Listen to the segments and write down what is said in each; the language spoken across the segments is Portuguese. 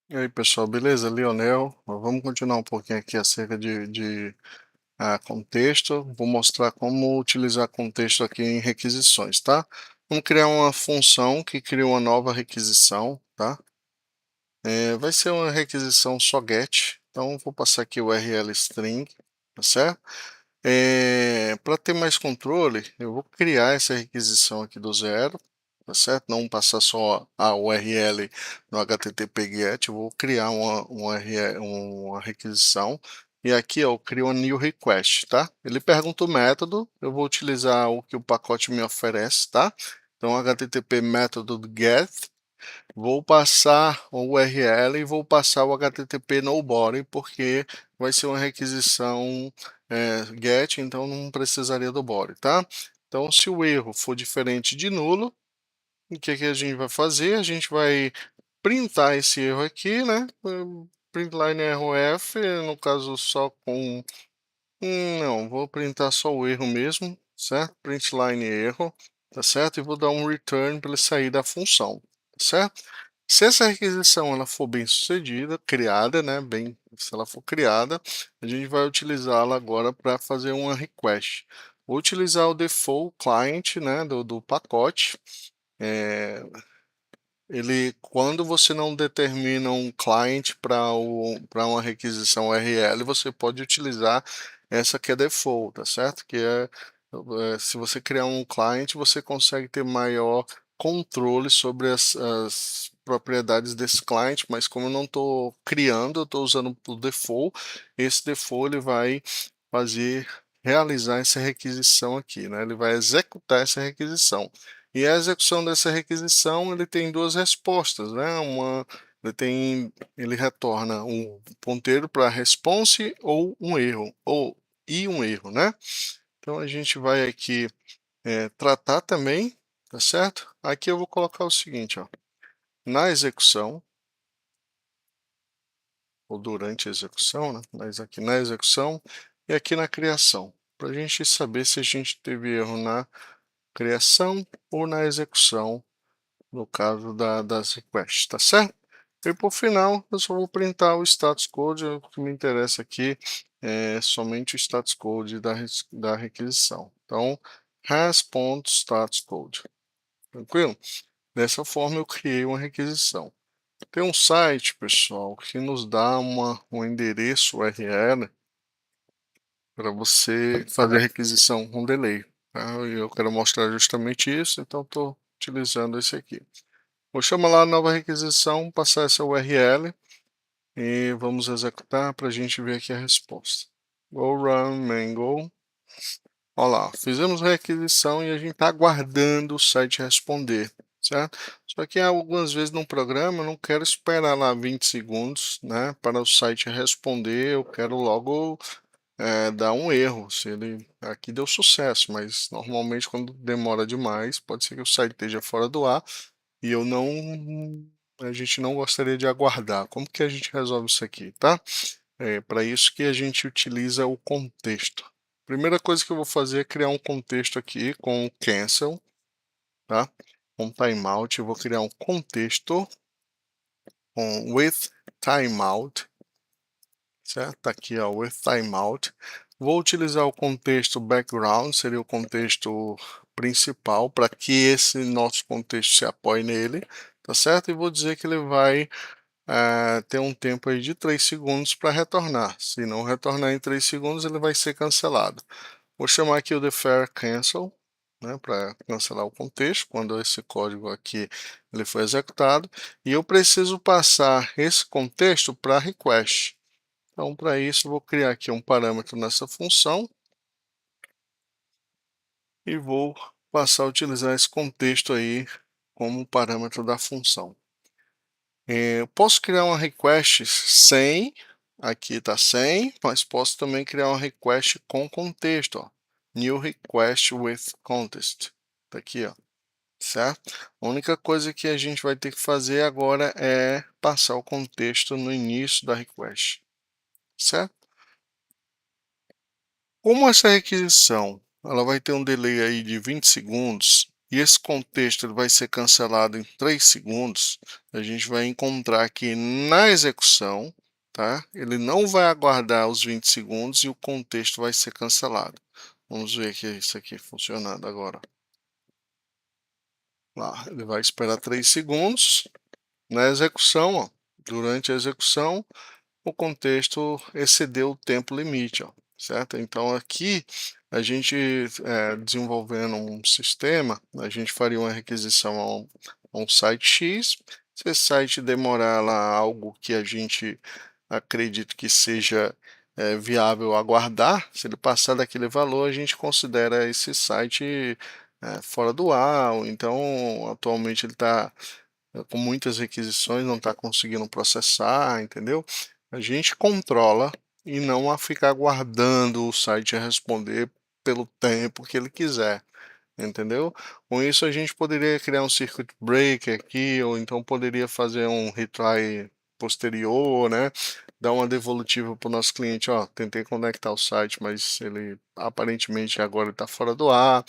E aí, pessoal, beleza? Lionel, vamos continuar um pouquinho aqui acerca de contexto. Vou mostrar como utilizar contexto aqui em requisições, tá? Vamos criar uma função que cria uma nova requisição, tá? Vai ser uma requisição só get, então vou passar aqui o URL string, tá certo? Para ter mais controle, eu vou criar essa requisição aqui do zero, tá certo? Não passar só a URL no HTTP GET, eu vou criar uma requisição. E aqui ó, eu crio uma new request, tá? Ele pergunta o método, eu vou utilizar o que o pacote me oferece, tá? Então, HTTP método get, vou passar o URL e vou passar o HTTP nobody, porque vai ser uma requisição get, então não precisaria do body, tá? Então, se o erro for diferente de nulo, o que a gente vai fazer? A gente vai printar esse erro aqui, né? Printline erro F, no caso só com... não, vou printar só o erro mesmo, certo? Printline erro, tá certo? E vou dar um return para ele sair da função, tá certo? Se essa requisição ela for bem sucedida, criada, né, se ela for criada, a gente vai utilizá-la agora para fazer uma request. Vou utilizar o default client, né, do pacote. Quando você não determina um client para uma requisição URL, você pode utilizar essa que é default, tá certo? Se você criar um client, você consegue ter maior controle sobre as propriedades desse client, mas como eu não estou criando, eu estou usando o default, esse default ele vai realizar essa requisição aqui, né? Ele vai executar essa requisição. E a execução dessa requisição, ele tem duas respostas, né? Ele retorna um ponteiro para response ou um erro, e um erro, né? Então a gente vai aqui tratar também, tá certo? Aqui eu vou colocar o seguinte, ó, na execução, ou durante a execução, né? Mas aqui na execução e aqui na criação, para a gente saber se a gente teve erro na criação ou na execução, no caso das requests, tá certo? E por final, eu só vou printar o status code, o que me interessa aqui é somente o status code da requisição. Então, has.statuscode, tranquilo? Dessa forma eu criei uma requisição. Tem um site, pessoal, que nos dá um endereço URL para você fazer a requisição com delay, tá? E eu quero mostrar justamente isso, então estou utilizando esse aqui. Vou chamar lá a nova requisição, passar essa URL e vamos executar para a gente ver aqui a resposta. Go run mango. Olha lá, fizemos a requisição e a gente está aguardando o site responder, certo? Só que algumas vezes no programa eu não quero esperar lá 20 segundos, né, para o site responder, eu quero logo dar um erro. Se ele aqui deu sucesso, mas normalmente quando demora demais, pode ser que o site esteja fora do ar e a gente não gostaria de aguardar. Como que a gente resolve isso aqui, tá? Para isso que a gente utiliza o contexto. Primeira coisa que eu vou fazer é criar um contexto aqui com o cancel, tá? Com timeout, eu vou criar um contexto com with timeout, certo? Tá aqui, ó, with timeout. Vou utilizar o contexto background, seria o contexto principal, para que esse nosso contexto se apoie nele, tá certo? E vou dizer que ele vai ter um tempo aí de 3 segundos para retornar. Se não retornar em 3 segundos, ele vai ser cancelado. Vou chamar aqui o defer cancel, né, para cancelar o contexto, quando esse código aqui ele foi executado. E eu preciso passar esse contexto para request. Então, para isso, eu vou criar aqui um parâmetro nessa função e vou passar a utilizar esse contexto aí como parâmetro da função. Eu posso criar uma request sem, aqui está sem, mas posso também criar uma request com contexto, ó. New request with context, tá aqui, ó, certo? A única coisa que a gente vai ter que fazer agora é passar o contexto no início da request, certo? Como essa requisição ela vai ter um delay aí de 20 segundos, e esse contexto ele vai ser cancelado em 3 segundos, a gente vai encontrar que na execução, tá? Ele não vai aguardar os 20 segundos e o contexto vai ser cancelado. Vamos ver aqui isso aqui funcionando agora. Lá, ele vai esperar 3 segundos. Na execução, ó, durante a execução, o contexto excedeu o tempo limite, ó, certo? Então aqui a gente desenvolvendo um sistema, a gente faria uma requisição a um site X. Se esse site demorar lá algo que a gente acredita que seja viável aguardar, se ele passar daquele valor, a gente considera esse site fora do ar, ou então atualmente ele está com muitas requisições, não está conseguindo processar, entendeu? A gente controla e não a ficar aguardando o site responder pelo tempo que ele quiser, entendeu? Com isso a gente poderia criar um circuit breaker aqui, ou então poderia fazer um retry posterior, né? Dar uma devolutiva para o nosso cliente, ó, tentei conectar o site, mas ele aparentemente agora está fora do ar,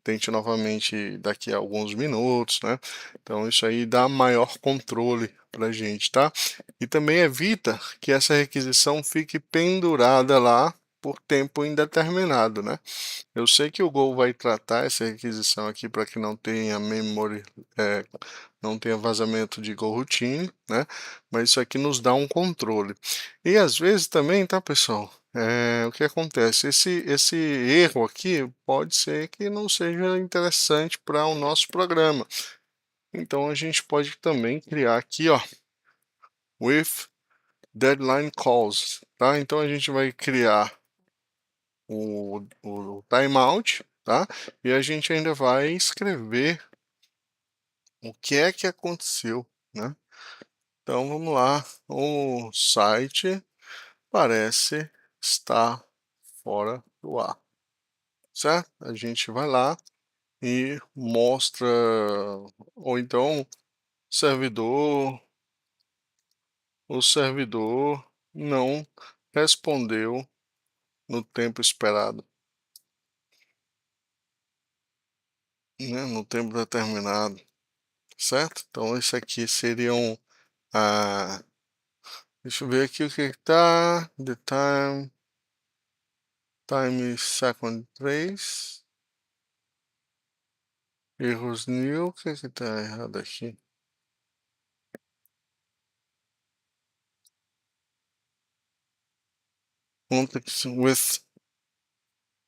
tente novamente daqui a alguns minutos, né? Então isso aí dá maior controle para a gente, tá? E também evita que essa requisição fique pendurada lá por tempo indeterminado, né? Eu sei que o Go vai tratar essa requisição aqui para que não tenha memory, não tenha vazamento de Go routine, né? Mas isso aqui nos dá um controle. E às vezes também, tá, pessoal? O que acontece? Esse erro aqui pode ser que não seja interessante para o nosso programa. Então a gente pode também criar aqui, ó, with deadline calls, tá? Então a gente vai criar o timeout, tá? E a gente ainda vai escrever o que é que aconteceu, né? Então vamos lá, o site parece estar fora do ar, certo? A gente vai lá e mostra, ou então servidor, o servidor não respondeu no tempo esperado, né? No tempo determinado, certo? Então isso aqui seriam a deixa eu ver aqui o que tá. The time is second 3. Erros new. O que tá errado aqui? Context with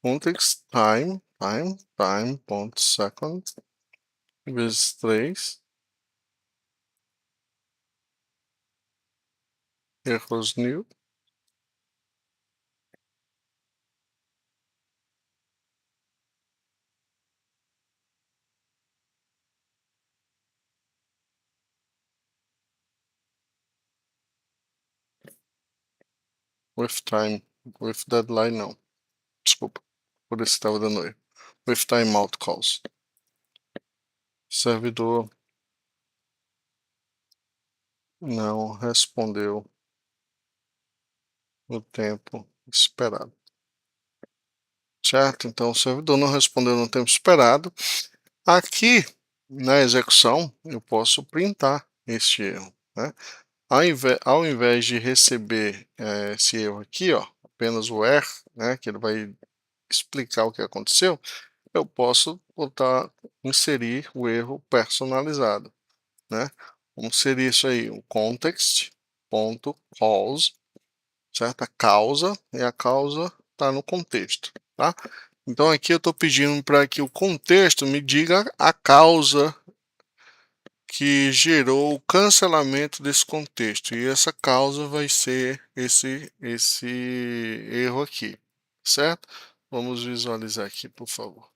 context time ponto second vezes 3. Erros new. With time. With deadline não. Desculpa. Por isso estava dando erro. With timeout calls. Servidor não respondeu no tempo esperado. Certo? Então o servidor não respondeu no tempo esperado. Aqui na execução eu posso printar este erro, né? Ao invés de receber esse erro aqui, ó, apenas o erro, né, que ele vai explicar o que aconteceu, eu posso inserir o erro personalizado, né? Vamos inserir isso aí, o context.cause, certo? A causa, e a causa está no contexto, tá? Então aqui eu estou pedindo para que o contexto me diga a causa que gerou o cancelamento desse contexto, e essa causa vai ser esse erro aqui, certo? Vamos visualizar aqui, por favor.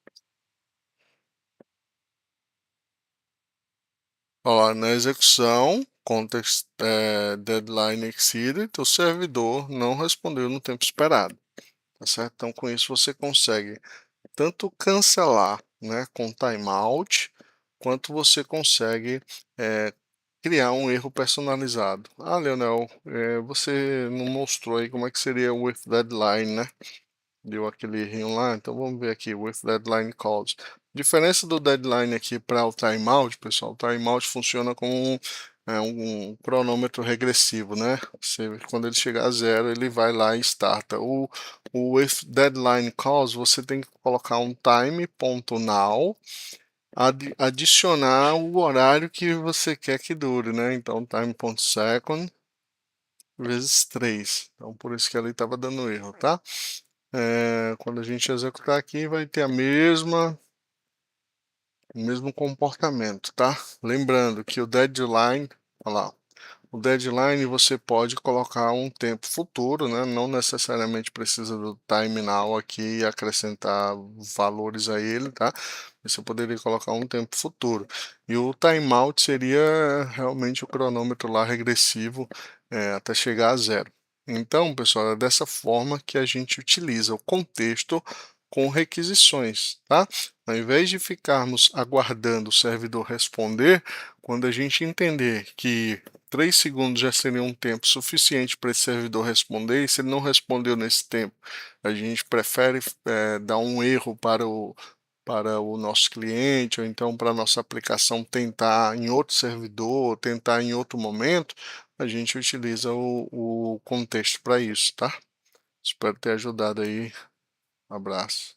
Ó, na execução, context deadline exceeded, o servidor não respondeu no tempo esperado, tá certo? Então com isso você consegue tanto cancelar, né, com timeout, quanto você consegue criar um erro personalizado. Ah, Leonel, você não mostrou aí como é que seria o with deadline, né? Deu aquele errinho lá, então vamos ver aqui, with deadline calls. Diferença do deadline aqui para o timeout, pessoal, o timeout funciona como um cronômetro regressivo, né? Quando ele chegar a zero, ele vai lá e starta. O if deadline calls, você tem que colocar um time.now, adicionar o horário que você quer que dure, né? Então, time.second vezes 3. Então, por isso que ali estava dando erro, tá? Quando a gente executar aqui, vai ter o mesmo comportamento, tá? Lembrando que o deadline, olha lá, o deadline você pode colocar um tempo futuro, né? Não necessariamente precisa do time now aqui e acrescentar valores a ele, tá? Você poderia colocar um tempo futuro. E o timeout seria realmente o cronômetro lá regressivo até chegar a zero. Então, pessoal, é dessa forma que a gente utiliza o contexto com requisições, tá? Ao invés de ficarmos aguardando o servidor responder, quando a gente entender que 3 segundos já seria um tempo suficiente para esse servidor responder, e se ele não respondeu nesse tempo, a gente prefere dar um erro para o nosso cliente, ou então para a nossa aplicação tentar em outro servidor, tentar em outro momento, a gente utiliza o contexto para isso, tá? Espero ter ajudado aí. Um abraço.